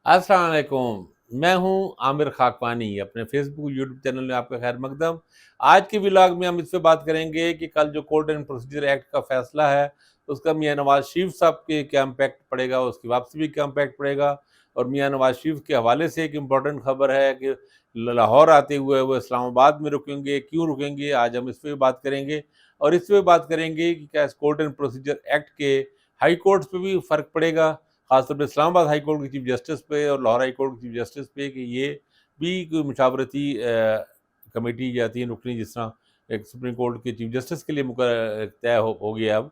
अस्सलाम वालेकुम। मैं हूं आमिर खाकवानी। अपने फेसबुक यूट्यूब चैनल में आपका खैर मकदम। आज के व्लॉग में हम इस पे बात करेंगे कि कल जो कोर्ट एंड प्रोसीजर एक्ट का फैसला है उसका मियां नवाज शरीफ साहब के क्या इम्पैक्ट पड़ेगा, उसकी वापसी भी क्या इम्पैक्ट पड़ेगा। और मियां नवाज शरीफ के हवाले से एक इम्पॉर्टेंट खबर है कि लाहौर आते हुए वो इस्लामाबाद में रुकेंगे, क्यों रुकेंगे, आज हम इस पर भी बात करेंगे। और इस पे बात करेंगे कि क्या इस कोर्ट एंड प्रोसीजर एक्ट के हाई कोर्ट्स पे भी फ़र्क पड़ेगा, खासतौर पे इस्लामाबाद हाई कोर्ट के चीफ जस्टिस पे और लाहौर हाई कोर्ट के चीफ जस्टिस पे, कि ये भी कोई मशावरती कमेटी या 3 रुकनी जिस तरह एक सुप्रीम कोर्ट के चीफ जस्टिस के लिए तय हो गया अब।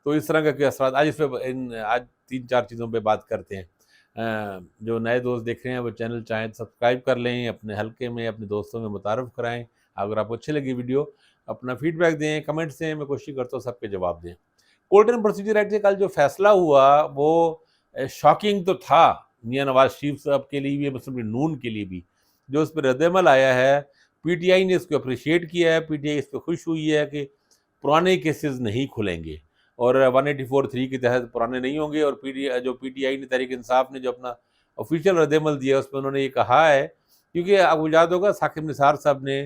तो इस तरह का क्या असरात, आज इस पे आज 3-4 चीज़ों पे बात करते हैं। जो नए दोस्त देख रहे हैं वो चैनल चाहें तो सब्सक्राइब कर लें, अपने हल्के में अपने दोस्तों में मुतारफ़ कराएँ। अगर आपको अच्छी लगी वीडियो अपना फीडबैक दें, कमेंट्स दें, मैं कोशिश करता हूँ सबके जवाब दें। कोर्ट एंड प्रोसीजर एक्ट से कल जो फैसला हुआ वो शॉकिंग तो था मियां नवाज शरीफ साहब के लिए भी, मुस्लिम लीग नून के लिए भी। जो उस पर रद्दमल आया है, पीटीआई ने इसको अप्रिशिएट किया है, पीटीआई इस पर खुश हुई है कि पुराने केसेस नहीं खुलेंगे और 184(3) के तहत पुराने नहीं होंगे। और जो पीटीआई ने, तहरीक इंसाफ ने जो अपना ऑफिशियल रद्दमल दिया उसमें उन्होंने ये कहा है, क्योंकि आपको याद होगा साकिब निसार साहब ने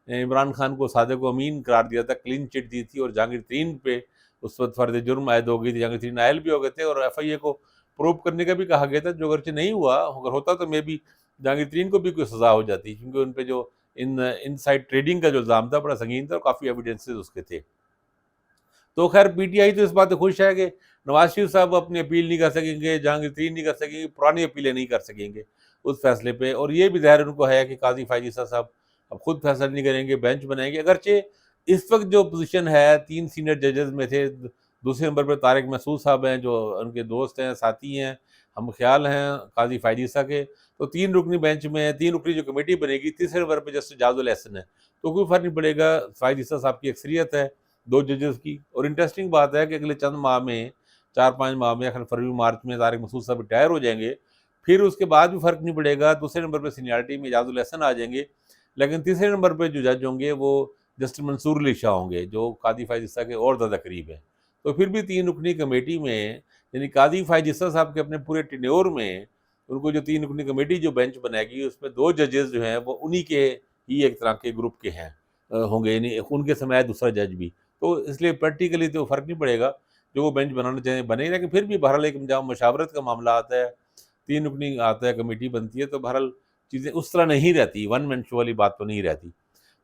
इमरान खान को सादिक अमीन करार दिया था, क्लीन चिट दी थी और जहांगीर तरीन पे उस वक्त फर्द जुर्म आयद हो गई थी, जहांगीर तरीन नायल भी हो गए थे और एफआईए को प्रूव करने का भी कहा गया था, जो अगरचे नहीं हुआ। अगर होता तो मे भी जहांगीर तरीन को भी कोई सजा हो जाती, क्योंकि उन पे जो इनसाइड ट्रेडिंग का जो इल्ज़ाम था बड़ा संगीन था और काफ़ी एविडेंसेस उसके थे। तो खैर पीटीआई तो इस बात से खुश है कि नवाज शरीफ साहब अपनी अपील नहीं कर सकेंगे, जहांगीर तरीन नहीं कर सकेंगे, पुरानी अपीलें नहीं कर सकेंगे उस फैसले पे। और ये भी ज़ाहिर उनको है कि काजी फायद ईसा साहब अब खुद फैसला नहीं करेंगे, बेंच बनाएंगे। अगरचे इस वक्त जो पोजीशन है 3 सीनियर जजेस में थे, दूसरे नंबर पर तारिक महसूद साहब हैं जो उनके दोस्त हैं, साथी हैं, हम ख्याल हैं काजी फायद ईसा के। तो 3 रुकनी बेंच में 3 रुकनी जो कमेटी बनेगी, तीसरे नंबर पर जस्टिस जाजुल एहसन है। तो कोई फर्क नहीं पड़ेगा, फायद ईसा साहब की अक्सरियत है 2 जजेस की। और इंटरेस्टिंग बात है कि अगले चंद माह में, 4-5 माह में, अगर फरवरी मार्च में तारिक मसूद साहब रिटायर हो जाएंगे, फिर उसके बाद भी फ़र्क नहीं पड़ेगा। दूसरे नंबर पे सीनियरिटी में एजाजुल एहसन आ जाएंगे, लेकिन तीसरे नंबर पे जो जज होंगे वो जस्टिस मंसूर अली शाह होंगे, जो कादी फायद ईसा के और ज़्यादा करीब हैं। तो फिर भी 3 रुकनी कमेटी में, यानी कादी फायद ईसा साहब के अपने पूरे टेन्योर में, उनको जो 3 रुकनी कमेटी जो बेंच बनाएगी उसमें 2 जजेस जो हैं वो उन्हीं के ही एक तरह के ग्रुप के हैं होंगे, यानी उनके समय दूसरा जज भी। तो इसलिए प्रैक्टिकली तो फ़र्क नहीं पड़ेगा, जो वो बेंच बनाना चाहें बने। लेकिन फिर भी बहरहाल एक जहाँ मशावरत का मामला आता है, 3 रुकनी आता है, कमेटी बनती है, तो बहरहाल चीज़ें उस तरह नहीं रहती, वन मैन शो वाली बात तो नहीं रहती।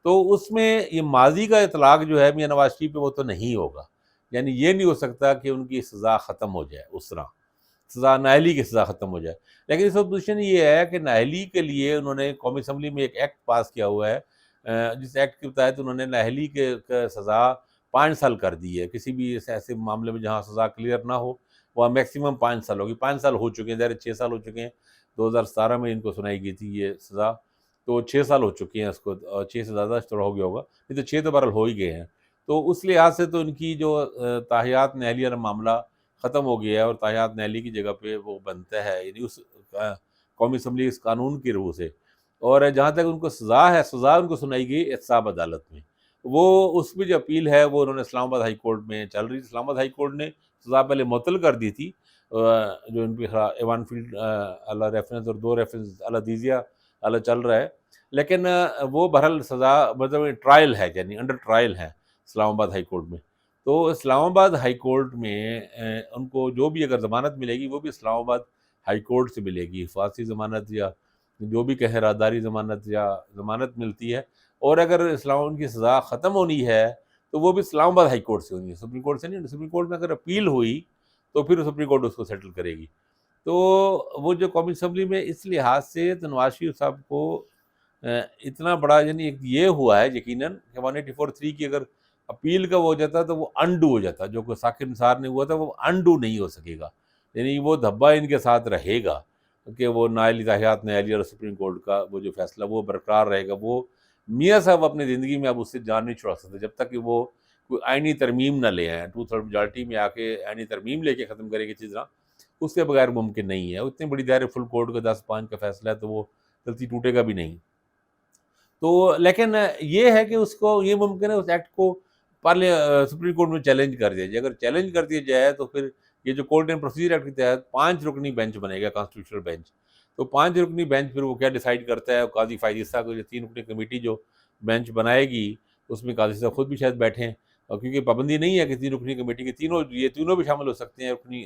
तो उसमें ये माज़ी का इतलाक़ जो है मियां नवाज शरीफ पे, वो तो नहीं होगा। यानी ये नहीं हो सकता कि उनकी सज़ा ख़त्म हो जाए उस तरह, सज़ा नाअहली की सज़ा ख़त्म हो जाए। लेकिन इस वक्त पोज़ीशन ये है कि नाअहली के लिए उन्होंने कौमी असम्बली में एक एक्ट पास किया हुआ है, जिस एक्ट के तहत उन्होंने नाअहली के सज़ा 5 साल कर दी है। किसी भी ऐसे मामले में जहाँ सज़ा क्लियर ना हो, वहाँ मैक्सिमम 5 साल होगी। 5 साल हो चुके हैं, ज़ाहिर 6 साल हो चुके हैं। 2017 में इनको सुनाई गई थी ये सज़ा, तो 6 साल हो चुके हैं उसको, 6 से ज़्यादा थोड़ा हो गया होगा, नहीं तो 6 तो बहरहाल हो ही गए हैं। तो उस लिहाज से तो इनकी जो ताहियात नाअहली वाला मामला ख़त्म हो गया है और ताहियात नाअहली की जगह पे वो बनता है, यानी उस कौमी असम्बली इस कानून की रूह से। और जहाँ तक उनको सज़ा है, सज़ा उनको सुनाई गई एहतसाब अदालत में। वो उसमें जो अपील है वो उन्होंने इस्लामाबाद हाई कोर्ट में चल रही थी। इस्लामाबाद हाई कोर्ट ने सज़ा पहले मुअत्तल कर दी थी, जो इनके एवान फील्ड अला रेफरेंस और 2 रेफरेंस अला दीजिया अला चल रहा है। लेकिन वो बहरहाल सज़ा मतलब ट्रायल है, यानी अंडर ट्रायल है इस्लामाबाद हाई कोर्ट में। तो इस्लामाबाद हाई कोर्ट में उनको जो भी अगर ज़मानत मिलेगी वो भी इस्लामाबाद हाई कोर्ट से मिलेगी, हिफाज़ती ज़मानत या जो भी कहें राहदारी ज़मानत या ज़मानत मिलती है। और अगर इस्लाम उनकी सज़ा ख़त्म होनी है तो वो भी इस्लामाबाद हाई कोर्ट से होनी है, सुप्रीम कोर्ट से नहीं। सुप्रीम कोर्ट में अगर अपील हुई तो फिर सुप्रीम कोर्ट उसको सेटल करेगी। तो वो जो कौमी असम्बली में इस लिहाज से तो नवाज शरीफ साहब को इतना बड़ा, यानी एक ये हुआ है यकीनन कि 184(3) की अगर अपील का वो हो जाता तो वो अनडू हो जाता, जो कि साकिब निसार ने हुआ था वो अनडू नहीं हो सकेगा। यानी वो धब्बा इनके साथ रहेगा कि वो नाअहली ताहियात नाअहली और सुप्रीम कोर्ट का वो जो फैसला वो बरकरार रहेगा। वो मियाँ साहब अपनी ज़िंदगी में अब उससे जान नहीं छुड़ा सकते जब तक कि वो कोई आइनी तरमीम ना ले आएँ, 2/3 मेजॉरिटी में आके आइनी तरमीम लेके ख़त्म करेंगे चीज़ें, उसके बगैर मुमकिन नहीं है। इतनी बड़ी दायरे फुल कोर्ट का 10-5 का फैसला है तो वो जल्दी टूटेगा भी नहीं। तो लेकिन ये है कि उसको ये मुमकिन है उस एक्ट को सुप्रीम कोर्ट में चैलेंज कर दिया जाए। अगर चैलेंज कर दिया जाए तो फिर ये जो कोर्ट एंड प्रोसीजर एक्ट के तहत 5 रुकनी बेंच बनेगा, कॉन्स्टिट्यूशनल बेंच। تو 5 رکنی بینچ پھر وہ کیا ڈیسائیڈ کرتا ہے، قاضی فائز عیسیٰ کو جو 3 رکنی کمیٹی جو بینچ بنائے گی اس میں قاضی صاحب خود بھی شاید بیٹھیں، اور کیونکہ پابندی نہیں ہے کہ 3 رکنی کمیٹی کے یہ تینوں بھی شامل ہو سکتے ہیں رکنی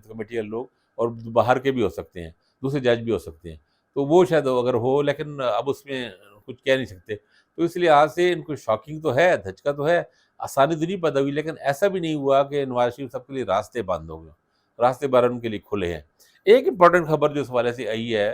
کمیٹی کے لوگ، اور باہر کے بھی ہو سکتے ہیں، دوسرے جج بھی ہو سکتے ہیں، تو وہ شاید اگر ہو، لیکن اب اس میں کچھ کہہ نہیں سکتے. تو اس لحاظ سے ان کو شاکنگ تو ہے، دھچکا تو ہے، آسانی تو نہیں پیدا ہوئی، لیکن ایسا بھی نہیں ہوا کہ نواز شریف صاحب کے لیے راستے بند ہو گئے، راستے بار ان کے لیے کھلے ہیں. ایک امپورٹنٹ خبر جو اس حوالے سے آئی ہے،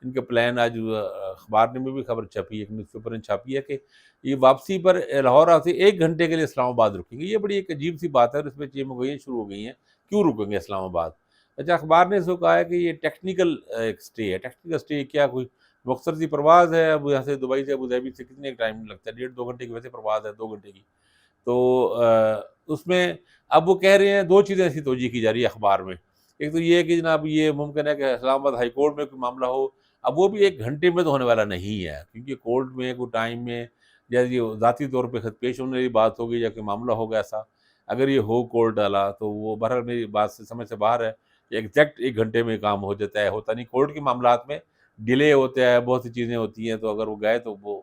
ان کے پلان آج اخبار میں بھی خبر چھپی ہے، ایک نیوز پیپر نے چھاپی ہے کہ یہ واپسی پر لاہور آتے 1 گھنٹے کے لیے اسلام آباد رکیں گے. یہ بڑی ایک عجیب سی بات ہے، اور اس میں چیمیں گوئیاں شروع ہو گئی ہیں، کیوں رکیں گے اسلام آباد؟ اچھا، اخبار نے اس کو کہا ہے کہ یہ ٹیکنیکل ایک اسٹے ہے. ٹیکنیکل اسٹے کیا، کوئی مختصر سی پرواز ہے؟ اب یہاں سے دبئی سے ابوظہبی سے کتنے ٹائم لگتا ہے؟ 1.5-2 گھنٹے کی ویسے پرواز ہے، 2 گھنٹے کی. تو اس میں اب وہ کہہ رہے ہیں 2 چیزیں ایسی توجہ کی جا رہی ہے اخبار میں. ایک تو یہ ہے کہ جناب یہ ممکن ہے کہ اسلام آباد ہائی کورٹ میں کوئی معاملہ ہو، اب وہ بھی 1 گھنٹے میں تو ہونے والا نہیں ہے، کیونکہ کورٹ میں کوئی ٹائم میں یا یہ ذاتی طور پہ خود پیش ہونے والی بات ہوگی یا کوئی معاملہ ہوگا ایسا، اگر یہ ہو کورٹ ڈالا تو وہ بہرحال میری بات سے سمجھ سے باہر ہے. ایگزیکٹ 1 گھنٹے میں کام ہو جاتا ہے، ہوتا نہیں. کورٹ کے معاملات میں ڈیلے ہوتا ہے، بہت سی چیزیں ہوتی ہیں، تو اگر وہ گئے تو وہ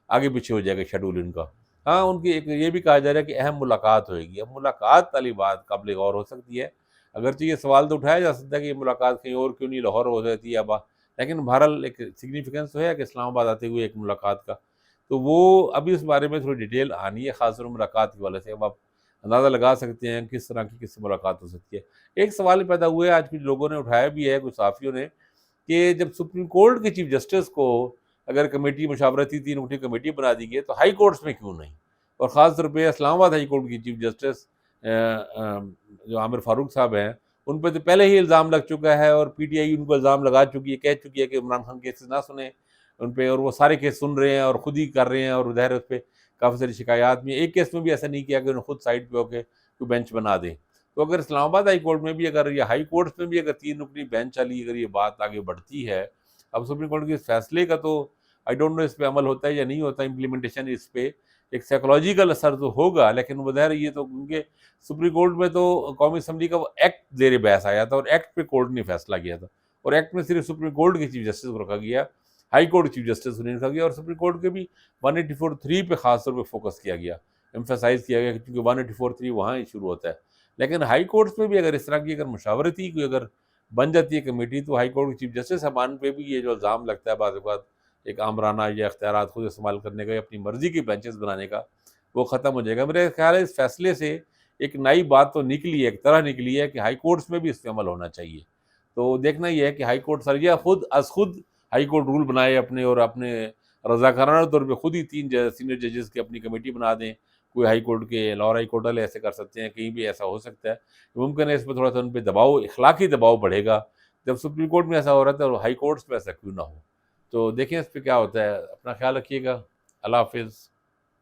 آگے پیچھے ہو جائے گا شیڈول ان کا. ہاں، ان کی ایک یہ بھی کہا جا رہا ہے کہ اہم ملاقات ہوئے گی. اب ملاقات والی بات قابل غور ہو سکتی ہے، اگرچہ یہ سوال تو اٹھایا جا سکتا ہے کہ یہ ملاقات کہیں اور کیوں نہیں لاہور ہو جاتی ہے اب، لیکن بہرحال ایک سگنیفیکنس تو ہے کہ اسلام آباد آتے ہوئے ایک ملاقات کا. تو وہ ابھی اس بارے میں تھوڑی ڈیٹیل آنی ہے، خاص طور ملاقات کے والے سے. اب آپ اندازہ لگا سکتے ہیں کس طرح کی کس سے ملاقات ہو سکتی ہے. ایک سوال پیدا ہوا ہے، آج کچھ لوگوں نے اٹھایا بھی ہے، کچھ صحافیوں نے، کہ جب سپریم کورٹ کے چیف جسٹس کو اگر کمیٹی مشاورتی 3 رکنی کمیٹی بنا دی گئی تو ہائی کورٹس میں کیوں نہیں؟ اور خاص طور پہ اسلام آباد ہائی کورٹ کی چیف جسٹس جو عامر فاروق صاحب ہیں، ان پہ تو پہلے ہی الزام لگ چکا ہے، اور پی ٹی آئی ان کو الزام لگا چکی ہے، کہہ چکی ہے کہ عمران خان کیسز نہ سنیں ان پہ، اور وہ سارے کیس سن رہے ہیں اور خود ہی کر رہے ہیں، اور ظاہر اس پہ کافی ساری شکایات بھی. ایک کیس میں بھی ایسا نہیں کیا کہ انہوں نے خود سائڈ پہ ہو کے کوئی بینچ بنا دیں. تو اگر اسلام آباد ہائی کورٹ میں بھی اگر، یا ہائی کورٹس میں بھی اگر 3 رکنی بینچ والی اگر یہ بات آگے بڑھتی ہے، اب سپریم کورٹ کے اس فیصلے کا تو آئی ڈونٹ نو اس پہ عمل ہوتا ہے یا نہیں ہوتا، امپلیمنٹیشن اس پہ ایک سائیکولوجیکل اثر تو ہوگا، لیکن وہ ظاہر یہ تو کیونکہ سپریم کورٹ میں تو قومی اسمبلی کا وہ ایکٹ زیر بحث آیا تھا، اور ایکٹ پہ کورٹ نے فیصلہ کیا تھا، اور ایکٹ میں صرف سپریم کورٹ کے چیف جسٹس کو رکھا گیا، ہائی کورٹ چیف جسٹس کو نہیں رکھا گیا، اور سپریم کورٹ کے بھی 184(3) پہ خاص طور پہ فوکس کیا گیا، ایمفیسائز کیا گیا، کیونکہ 184(3) وہاں ہی شروع ہوتا ہے. لیکن ہائی کورٹس میں بھی اگر اس طرح کی اگر مشاورتی کوئی اگر بن جاتی ہے کمیٹی، تو ہائی کورٹ کے چیف جسٹس صاحبان پہ بھی یہ جو الزام لگتا ہے بعض اوقات ایک آمرانہ یا اختیارات خود استعمال کرنے کا یا اپنی مرضی کی بینچز بنانے کا، وہ ختم ہو جائے گا. میرے خیال ہے اس فیصلے سے ایک نئی بات تو نکلی ہے، ایک طرح نکلی ہے کہ ہائی کورٹس میں بھی اس پہ عمل ہونا چاہیے. تو دیکھنا یہ ہے کہ ہائی کورٹ سرجیہ خود از خود ہائی کورٹ رول بنائے اپنے، اور اپنے رضاکارانہ طور پہ خود ہی 3 سینئر ججز کی اپنی کمیٹی بنا دیں. کوئی ہائی کورٹ کے لاہور ہائی کورٹ والے ایسے کر سکتے ہیں، کہیں بھی ایسا ہو سکتا ہے. ممکن ہے اس پہ تھوڑا سا ان پہ دباؤ، اخلاقی دباؤ بڑھے گا. جب سپریم کورٹ میں ایسا ہو رہا تھا اور ہائی کورٹس میں ایسا کیوں نہ ہو؟ تو دیکھیں اس پہ کیا ہوتا ہے. اپنا خیال رکھیے گا. اللہ حافظ.